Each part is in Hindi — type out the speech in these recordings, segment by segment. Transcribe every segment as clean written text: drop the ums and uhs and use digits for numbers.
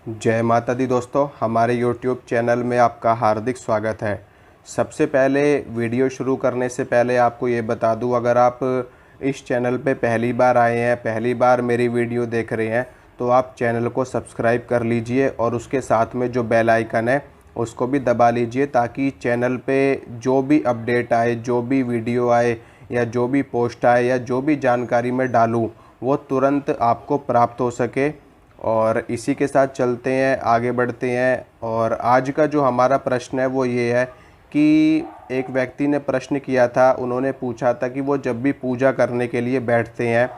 जय माता दी दोस्तों, हमारे YouTube चैनल में आपका हार्दिक स्वागत है। सबसे पहले वीडियो शुरू करने से पहले आपको ये बता दूं, अगर आप इस चैनल पे पहली बार आए हैं, पहली बार मेरी वीडियो देख रहे हैं, तो आप चैनल को सब्सक्राइब कर लीजिए और उसके साथ में जो बेल आइकन है उसको भी दबा लीजिए, ताकि चैनल पे जो भी अपडेट आए, जो भी वीडियो आए या जो भी पोस्ट आए या जो भी जानकारी मैं डालूँ वो तुरंत आपको प्राप्त हो सके। और इसी के साथ चलते हैं, आगे बढ़ते हैं। और आज का जो हमारा प्रश्न है वो ये है कि एक व्यक्ति ने प्रश्न किया था, उन्होंने पूछा था कि वो जब भी पूजा करने के लिए बैठते हैं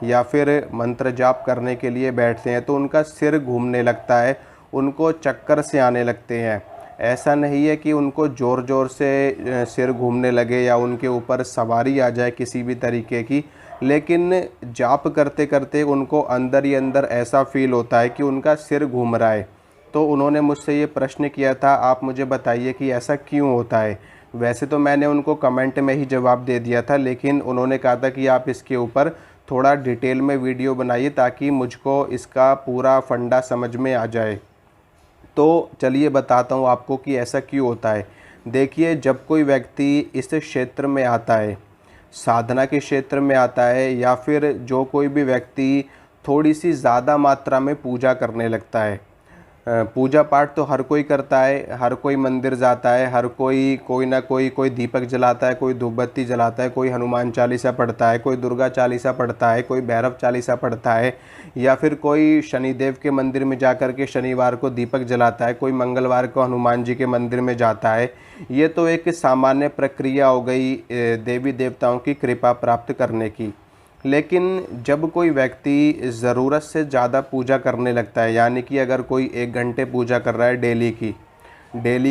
या फिर मंत्र जाप करने के लिए बैठते हैं तो उनका सिर घूमने लगता है, उनको चक्कर से आने लगते हैं। ऐसा नहीं है कि उनको ज़ोर ज़ोर से सिर घूमने लगे या उनके ऊपर सवारी आ जाए किसी भी तरीके की, लेकिन जाप करते करते उनको अंदर ही अंदर ऐसा फील होता है कि उनका सिर घूम रहा है। तो उन्होंने मुझसे ये प्रश्न किया था, आप मुझे बताइए कि ऐसा क्यों होता है। वैसे तो मैंने उनको कमेंट में ही जवाब दे दिया था, लेकिन उन्होंने कहा था कि आप इसके ऊपर थोड़ा डिटेल में वीडियो बनाइए ताकि मुझको इसका पूरा फंडा समझ में आ जाए। तो चलिए बताता हूँ आपको कि ऐसा क्यों होता है। देखिए, जब कोई व्यक्ति इस क्षेत्र में आता है, साधना के क्षेत्र में आता है, या फिर जो कोई भी व्यक्ति थोड़ी सी ज़्यादा मात्रा में पूजा करने लगता है। पूजा पाठ तो हर कोई करता है, हर कोई मंदिर जाता है, हर कोई कोई ना कोई दीपक जलाता है, कोई धूपबत्ती जलाता है, कोई हनुमान चालीसा पढ़ता है, कोई दुर्गा चालीसा पढ़ता है, कोई भैरव चालीसा पढ़ता है, या फिर कोई शनिदेव के मंदिर में जाकर के शनिवार को दीपक जलाता है, कोई मंगलवार को हनुमान जी के मंदिर में जाता है। ये तो एक सामान्य प्रक्रिया हो गई देवी देवताओं की कृपा प्राप्त करने की। लेकिन जब कोई व्यक्ति ज़रूरत से ज़्यादा पूजा करने लगता है, यानी कि अगर कोई 1 घंटे पूजा कर रहा है डेली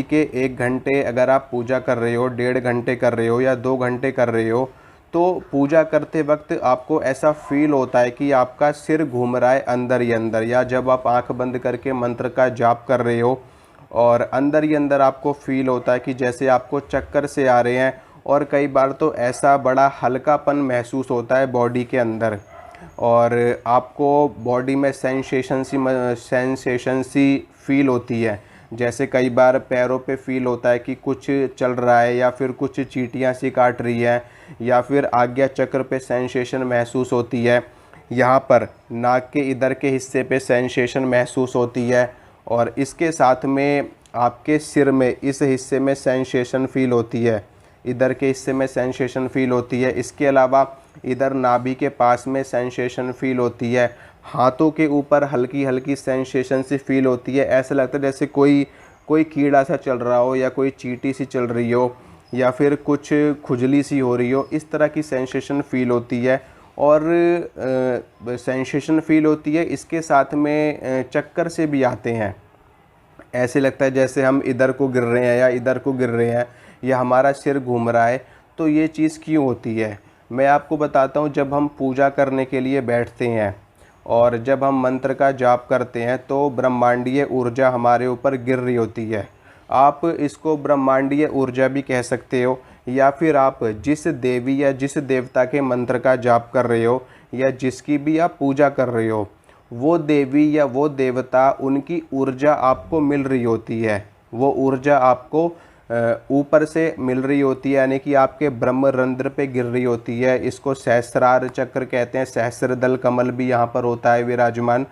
के 1 घंटे अगर आप पूजा कर रहे हो, 1.5 घंटे कर रहे हो या 2 घंटे कर रहे हो, तो पूजा करते वक्त आपको ऐसा फील होता है कि आपका सिर घूम रहा है अंदर ही अंदर। या जब आप आंख बंद करके मंत्र का जाप कर रहे हो और अंदर ही अंदर आपको फील होता है कि जैसे आपको चक्कर से आ रहे हैं, और कई बार तो ऐसा बड़ा हल्कापन महसूस होता है बॉडी के अंदर, और आपको बॉडी में सेंसेशन सी फील होती है। जैसे कई बार पैरों पे फील होता है कि कुछ चल रहा है, या फिर कुछ चींटियां सी काट रही है, या फिर आज्ञा चक्र पे सेंसेशन महसूस होती है, यहाँ पर नाक के इधर के हिस्से पे सेंसेशन महसूस होती है, और इसके साथ में आपके सिर में इस हिस्से में सेंसेशन फील होती है, इधर के हिस्से में सेंसेशन फील होती है। इसके अलावा इधर नाभि के पास में सेंसेशन फील होती है, हाथों के ऊपर हल्की हल्की सेंसेशन सी फील होती है। ऐसा लगता है जैसे कोई कोई कीड़ा सा चल रहा हो, या कोई चींटी सी चल रही हो, या फिर कुछ खुजली सी हो रही हो, इस तरह की सेंसेशन फील होती है। और सेंसेशन फील होती है, इसके साथ में चक्कर से भी आते हैं। ऐसे लगता है जैसे हम इधर को गिर रहे हैं या इधर को गिर रहे हैं, या हमारा सिर घूम रहा है। तो ये चीज़ क्यों होती है, मैं आपको बताता हूँ। जब हम पूजा करने के लिए बैठते हैं और जब हम मंत्र का जाप करते हैं तो ब्रह्मांडीय ऊर्जा हमारे ऊपर गिर रही होती है। आप इसको ब्रह्मांडीय ऊर्जा भी कह सकते हो, या फिर आप जिस देवी या जिस देवता के मंत्र का जाप कर रहे हो या जिसकी भी आप पूजा कर रहे हो, वो देवी या वो देवता, उनकी ऊर्जा आपको मिल रही होती है। वो ऊर्जा आपको ऊपर से मिल रही होती है, यानी कि आपके ब्रह्मरंध्र पे गिर रही होती है। इसको सहस्रार चक्र कहते हैं, सहस्रदल कमल भी यहाँ पर होता है विराजमान।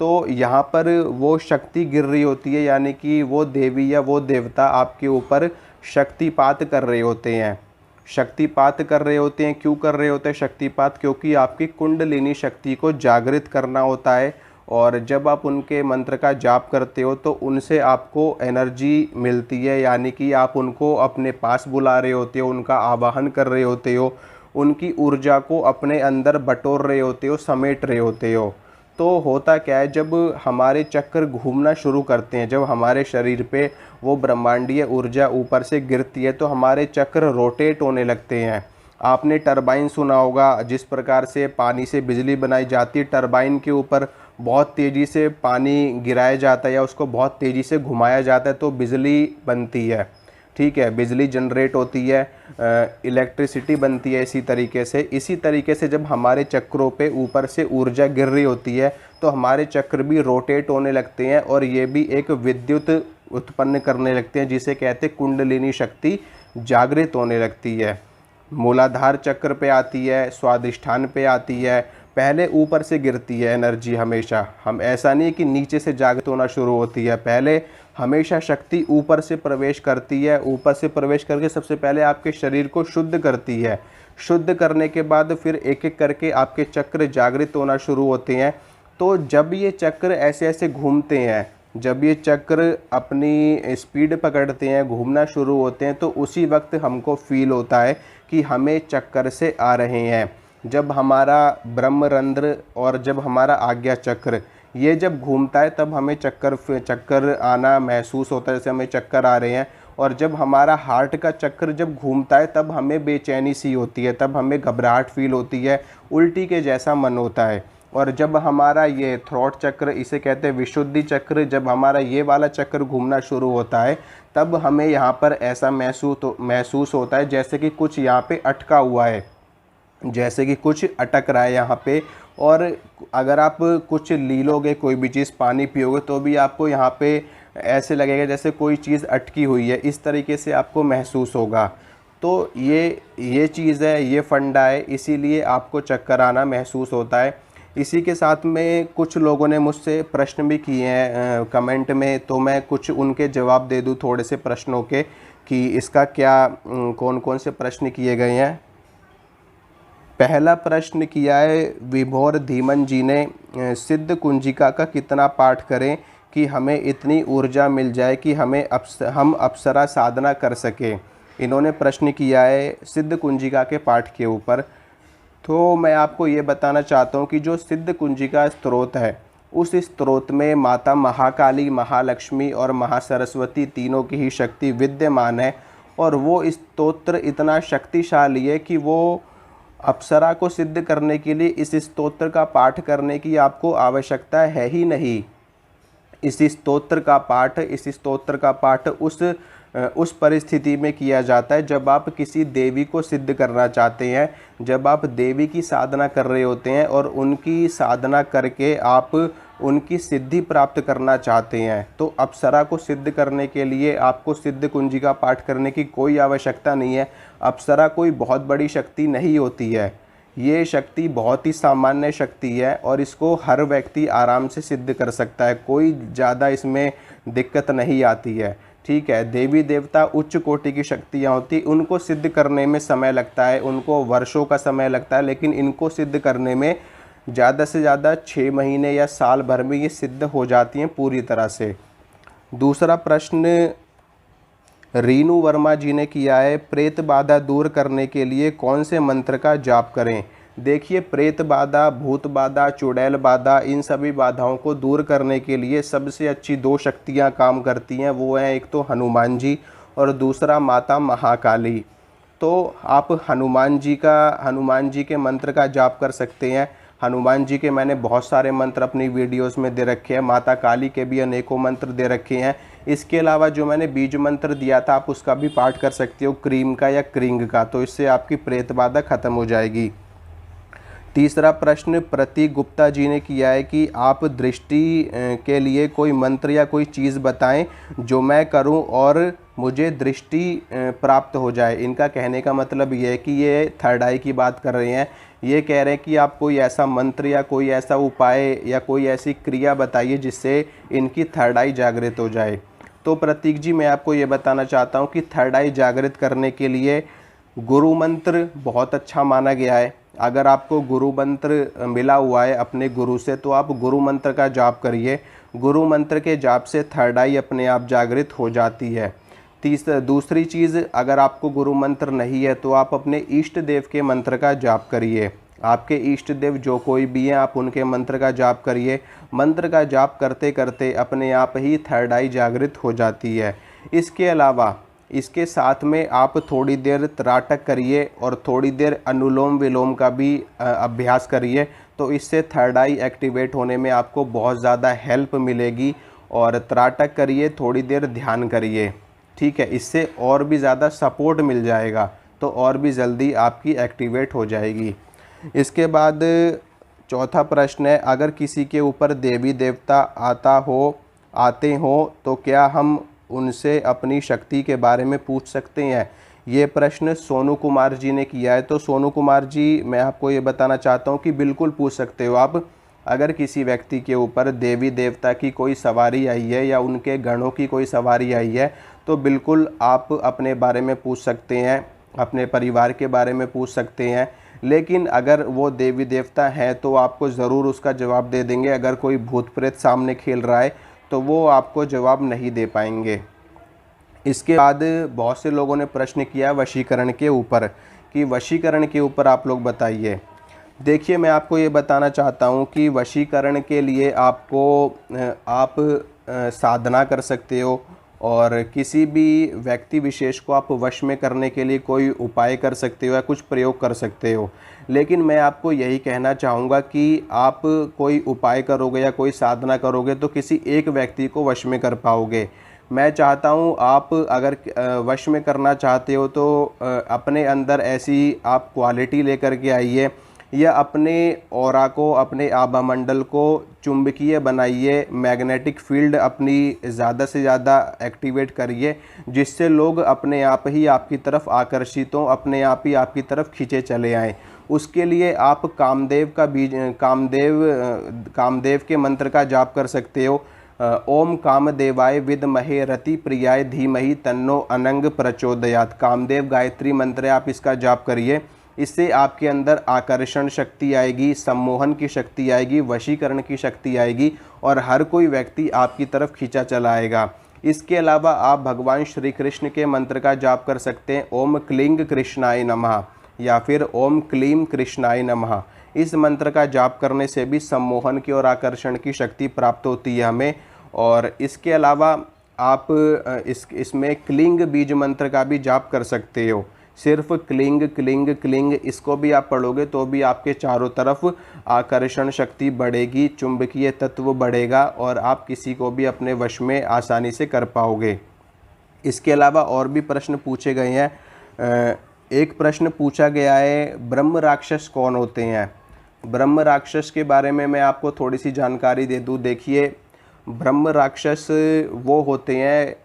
तो यहाँ पर वो शक्ति गिर रही होती है, यानी कि वो देवी या वो देवता आपके ऊपर शक्तिपात कर रहे होते हैं। शक्तिपात कर रहे होते हैं, क्यों कर रहे होते हैं शक्तिपात? क्योंकि आपकी कुंडलिनी शक्ति को जागृत करना होता है। और जब आप उनके मंत्र का जाप करते हो तो उनसे आपको एनर्जी मिलती है, यानी कि आप उनको अपने पास बुला रहे होते हो, उनका आवाहन कर रहे होते हो, उनकी ऊर्जा को अपने अंदर बटोर रहे होते हो, समेट रहे होते हो। तो होता क्या है, जब हमारे चक्कर घूमना शुरू करते हैं, जब हमारे शरीर पे वो ब्रह्मांडीय ऊर्जा ऊपर से गिरती है, तो हमारे चक्र रोटेट होने लगते हैं। आपने टरबाइन सुना होगा, जिस प्रकार से पानी से बिजली बनाई जाती है, टरबाइन के ऊपर बहुत तेज़ी से पानी गिराया जाता है या उसको बहुत तेज़ी से घुमाया जाता है तो बिजली बनती है। ठीक है, बिजली जनरेट होती है, इलेक्ट्रिसिटी बनती है। इसी तरीके से जब हमारे चक्रों पे ऊपर से ऊर्जा गिर रही होती है तो हमारे चक्र भी रोटेट होने लगते हैं और ये भी एक विद्युत उत्पन्न करने लगते हैं, जिसे कहते हैं कुंडलिनी शक्ति जागृत होने लगती है। मूलाधार चक्र पे आती है, स्वादिष्ठान पे आती है, पहले ऊपर से गिरती है एनर्जी हमेशा। हम ऐसा नहीं कि नीचे से जागृत होना शुरू होती है, पहले हमेशा शक्ति ऊपर से प्रवेश करती है। ऊपर से प्रवेश करके सबसे पहले आपके शरीर को शुद्ध करती है। शुद्ध करने के बाद फिर एक एक करके आपके चक्र जागृत होना शुरू होते हैं। तो जब ये चक्र ऐसे ऐसे घूमते हैं, जब ये चक्र अपनी स्पीड पकड़ते हैं, घूमना शुरू होते हैं, तो उसी वक्त हमको फील होता है कि हमें चक्कर से आ रहे हैं। जब हमारा ब्रह्मरंध्र और जब हमारा आज्ञा चक्र ये जब घूमता है तब हमें चक्कर आना महसूस होता है, जैसे हमें चक्कर आ रहे हैं। और जब हमारा हार्ट का चक्र जब घूमता है तब हमें बेचैनी सी होती है, तब हमें घबराहट फील होती है, उल्टी के जैसा मन होता है। और जब हमारा ये थ्रोट चक्र, इसे कहते हैं विशुद्धि चक्र, जब हमारा ये वाला चक्र घूमना शुरू होता है तब हमें यहाँ पर ऐसा महसूस होता है जैसे कि कुछ यहाँ पे अटका हुआ है, जैसे कि कुछ अटक रहा है यहाँ पे। और अगर आप कुछ ली लोगे, कोई भी चीज़ पानी पियोगे, तो भी आपको यहाँ पे ऐसे लगेगा जैसे कोई चीज़ अटकी हुई है, इस तरीके से आपको महसूस होगा। तो ये चीज़ है, ये फंडा है, इसीलिए आपको चक्कर आना महसूस होता है। इसी के साथ में कुछ लोगों ने मुझसे प्रश्न भी किए हैं कमेंट में, तो मैं कुछ उनके जवाब दे दूं थोड़े से प्रश्नों के, कि इसका क्या कौन कौन से प्रश्न किए गए हैं। पहला प्रश्न किया है विभोर धीमन जी ने, सिद्ध कुंजिका का कितना पाठ करें कि हमें इतनी ऊर्जा मिल जाए कि हम अप्सरा साधना कर सकें। इन्होंने प्रश्न किया है सिद्ध कुंजिका के पाठ के ऊपर। तो मैं आपको ये बताना चाहता हूँ कि जो सिद्ध कुंजिका स्त्रोत है, उस स्त्रोत में माता महाकाली, महालक्ष्मी और महासरस्वती तीनों की ही शक्ति विद्यमान है। और वो स्तोत्र इतना शक्तिशाली है कि वो अप्सरा को सिद्ध करने के लिए इस स्तोत्र का पाठ करने की आपको आवश्यकता है ही नहीं। इस स्तोत्र का पाठ उस परिस्थिति में किया जाता है जब आप किसी देवी को सिद्ध करना चाहते हैं, जब आप देवी की साधना कर रहे होते हैं और उनकी साधना करके आप उनकी सिद्धि प्राप्त करना चाहते हैं। तो अप्सरा को सिद्ध करने के लिए आपको सिद्ध कुंजिका पाठ करने की कोई आवश्यकता नहीं है। अप्सरा कोई बहुत बड़ी शक्ति नहीं होती है, ये शक्ति बहुत ही सामान्य शक्ति है और इसको हर व्यक्ति आराम से सिद्ध कर सकता है, कोई ज़्यादा इसमें दिक्कत नहीं आती है। ठीक है, देवी देवता उच्च कोटि की शक्तियाँ होती, उनको सिद्ध करने में समय लगता है, उनको वर्षों का समय लगता है, लेकिन इनको सिद्ध करने में ज़्यादा से ज़्यादा 6 महीने या साल भर में ये सिद्ध हो जाती हैं पूरी तरह से। दूसरा प्रश्न रीनू वर्मा जी ने किया है, प्रेत बाधा दूर करने के लिए कौन से मंत्र का जाप करें। देखिए, प्रेत बाधा, भूत बाधा, चुड़ैल बाधा, इन सभी बाधाओं को दूर करने के लिए सबसे अच्छी 2 शक्तियां काम करती हैं। वो हैं एक तो हनुमान जी और दूसरा माता महाकाली। तो आप हनुमान जी के मंत्र का जाप कर सकते हैं। हनुमान जी के मैंने बहुत सारे मंत्र अपनी वीडियोस में दे रखे हैं, माता काली के भी अनेकों मंत्र दे रखे हैं। इसके अलावा जो मैंने बीज मंत्र दिया था, आप उसका भी पाठ कर सकते हो, क्रीम का या क्रिंग का, तो इससे आपकी प्रेत बाधा खत्म हो जाएगी। तीसरा प्रश्न प्रतीक गुप्ता जी ने किया है कि आप दृष्टि के लिए कोई मंत्र या कोई चीज़ बताएं जो मैं करूं और मुझे दृष्टि प्राप्त हो जाए। इनका कहने का मतलब ये है कि ये थर्ड आई की बात कर रहे हैं। ये कह रहे हैं कि आप कोई ऐसा मंत्र या कोई ऐसा उपाय या कोई ऐसी क्रिया बताइए जिससे इनकी थर्ड आई जागृत हो जाए। तो प्रतीक जी, मैं आपको ये बताना चाहता हूँ कि थर्ड आई जागृत करने के लिए गुरु मंत्र बहुत अच्छा माना गया है। अगर आपको गुरु मंत्र मिला हुआ है अपने गुरु से, तो आप गुरु मंत्र का जाप करिए। गुरु मंत्र के जाप से थर्ड आई अपने आप जागृत हो जाती है। दूसरी चीज़, अगर आपको गुरु मंत्र नहीं है तो आप अपने इष्ट देव के मंत्र का जाप करिए। आपके इष्ट देव जो कोई भी हैं, आप उनके मंत्र का जाप करिए। मंत्र का जाप करते करते अपने आप ही थर्ड आई जागृत हो जाती है। इसके अलावा इसके साथ में आप थोड़ी देर त्राटक करिए और थोड़ी देर अनुलोम विलोम का भी अभ्यास करिए, तो इससे थर्ड आई एक्टिवेट होने में आपको बहुत ज़्यादा हेल्प मिलेगी। और त्राटक करिए, थोड़ी देर ध्यान करिए। ठीक है, इससे और भी ज़्यादा सपोर्ट मिल जाएगा, तो और भी जल्दी आपकी एक्टिवेट हो जाएगी। इसके बाद चौथा प्रश्न है, अगर किसी के ऊपर देवी देवता आते हो तो क्या हम उनसे अपनी शक्ति के बारे में पूछ सकते हैं? ये प्रश्न सोनू कुमार जी ने किया है। तो सोनू कुमार जी, मैं आपको ये बताना चाहता हूँ कि बिल्कुल पूछ सकते हो आप। अगर किसी व्यक्ति के ऊपर देवी देवता की कोई सवारी आई है या उनके गणों की कोई सवारी आई है, तो बिल्कुल आप अपने बारे में पूछ सकते हैं, अपने परिवार के बारे में पूछ सकते हैं। लेकिन अगर वो देवी देवता हैं तो आपको ज़रूर उसका जवाब दे देंगे। अगर कोई भूत प्रेत सामने खेल रहा है तो वो आपको जवाब नहीं दे पाएंगे। इसके बाद बहुत से लोगों ने प्रश्न किया वशीकरण के ऊपर, कि वशीकरण के ऊपर आप लोग बताइए। देखिए, मैं आपको ये बताना चाहता हूँ कि वशीकरण के लिए आप साधना कर सकते हो, और किसी भी व्यक्ति विशेष को आप वश में करने के लिए कोई उपाय कर सकते हो या कुछ प्रयोग कर सकते हो। लेकिन मैं आपको यही कहना चाहूँगा कि आप कोई उपाय करोगे या कोई साधना करोगे तो किसी एक व्यक्ति को वश में कर पाओगे। मैं चाहता हूँ आप अगर वश में करना चाहते हो तो अपने अंदर ऐसी आप क्वालिटी लेकर के आइए, या अपने ऑरा को, अपने आभा मंडल को चुंबकीय बनाइए, मैग्नेटिक फील्ड अपनी ज़्यादा से ज़्यादा एक्टिवेट करिए, जिससे लोग अपने आप ही आपकी तरफ आकर्षित हों, अपने आप ही आपकी तरफ खींचे चले आएँ। उसके लिए आप कामदेव के मंत्र का जाप कर सकते हो। ओम कामदेवाय विद्महे रति प्रियाय धीमहि तन्नो अनंग प्रचोदयात्। कामदेव गायत्री मंत्र है, आप इसका जाप करिए। इससे आपके अंदर आकर्षण शक्ति आएगी, सम्मोहन की शक्ति आएगी, वशीकरण की शक्ति आएगी, और हर कोई व्यक्ति आपकी तरफ खींचा चला आएगा। इसके अलावा आप भगवान श्री कृष्ण के मंत्र का जाप कर सकते हैं, ओम क्लीं कृष्णाय नमः या फिर ओम क्लीं कृष्णाय नमः। इस मंत्र का जाप करने से भी सम्मोहन की और आकर्षण की शक्ति प्राप्त होती है हमें। और इसके अलावा आप इसमें क्लिंग बीज मंत्र का भी जाप कर सकते हो। सिर्फ क्लिंग क्लिंग क्लिंग इसको भी आप पढ़ोगे तो भी आपके चारों तरफ आकर्षण शक्ति बढ़ेगी, चुंबकीय तत्व बढ़ेगा, और आप किसी को भी अपने वश में आसानी से कर पाओगे। इसके अलावा और भी प्रश्न पूछे गए हैं। एक प्रश्न पूछा गया है, ब्रह्म राक्षस कौन होते हैं? ब्रह्म राक्षस के बारे में मैं आपको थोड़ी सी जानकारी दे दूं। देखिए, ब्रह्म राक्षस वो होते हैं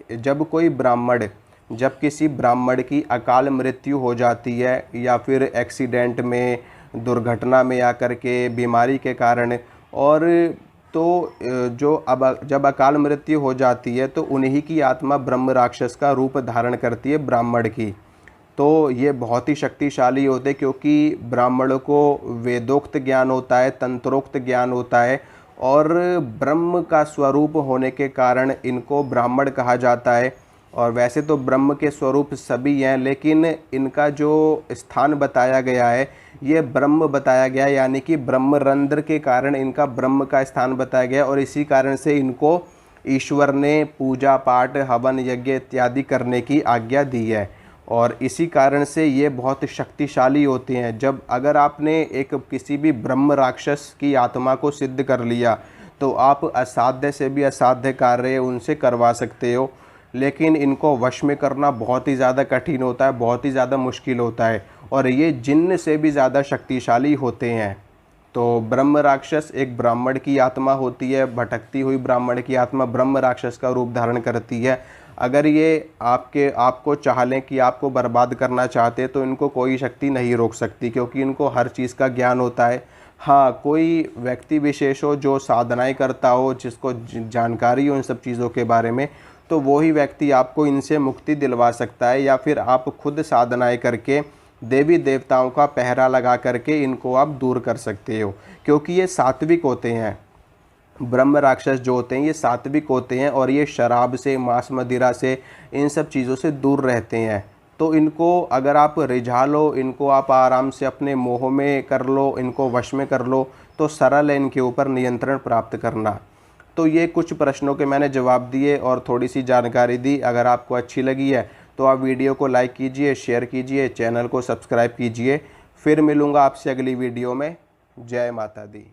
जब किसी ब्राह्मण की अकाल मृत्यु हो जाती है, या फिर एक्सीडेंट में, दुर्घटना में आकर के, बीमारी के कारण, और तो जब अकाल मृत्यु हो जाती है तो उन्हीं की आत्मा ब्रह्म राक्षस का रूप धारण करती है ब्राह्मण की। तो ये बहुत ही शक्तिशाली होते हैं, क्योंकि ब्राह्मणों को वेदोक्त ज्ञान होता है, तंत्रोक्त ज्ञान होता है, और ब्रह्म का स्वरूप होने के कारण इनको ब्राह्मण कहा जाता है। और वैसे तो ब्रह्म के स्वरूप सभी हैं, लेकिन इनका जो स्थान बताया गया है ये ब्रह्म बताया गया है, यानी कि ब्रह्मरंध्र के कारण इनका ब्रह्म का स्थान बताया गया, और इसी कारण से इनको ईश्वर ने पूजा पाठ, हवन यज्ञ इत्यादि करने की आज्ञा दी है, और इसी कारण से ये बहुत शक्तिशाली होते हैं। जब अगर आपने किसी भी ब्रह्म राक्षस की आत्मा को सिद्ध कर लिया तो आप असाध्य से भी असाध्य कार्य उनसे करवा सकते हो, लेकिन इनको वश में करना बहुत ही ज़्यादा कठिन होता है, बहुत ही ज़्यादा मुश्किल होता है, और ये जिन्न से भी ज़्यादा शक्तिशाली होते हैं। तो ब्रह्म राक्षस एक ब्राह्मण की आत्मा होती है, भटकती हुई ब्राह्मण की आत्मा ब्रह्म राक्षस का रूप धारण करती है। अगर ये आपको चाह लें कि आपको बर्बाद करना चाहते हैं तो इनको कोई शक्ति नहीं रोक सकती, क्योंकि इनको हर चीज़ का ज्ञान होता है। हाँ, कोई व्यक्ति विशेष हो जो साधनाएं करता हो, जिसको जानकारी हो इन सब चीज़ों के बारे में, तो वही व्यक्ति आपको इनसे मुक्ति दिलवा सकता है, या फिर आप खुद साधनाएं करके देवी देवताओं का पहरा लगा करके इनको आप दूर कर सकते हो, क्योंकि ये सात्विक होते हैं। ब्रह्म राक्षस जो होते हैं ये सात्विक होते हैं, और ये शराब से, मांस मदिरा से, इन सब चीज़ों से दूर रहते हैं। तो इनको अगर आप रिझा लो, इनको आप आराम से अपने मोह में कर लो, इनको वश में कर लो, तो सरल है इनके ऊपर नियंत्रण प्राप्त करना। तो ये कुछ प्रश्नों के मैंने जवाब दिए और थोड़ी सी जानकारी दी। अगर आपको अच्छी लगी है तो आप वीडियो को लाइक कीजिए, शेयर कीजिए, चैनल को सब्सक्राइब कीजिए। फिर मिलूँगा आपसे अगली वीडियो में। जय माता दी।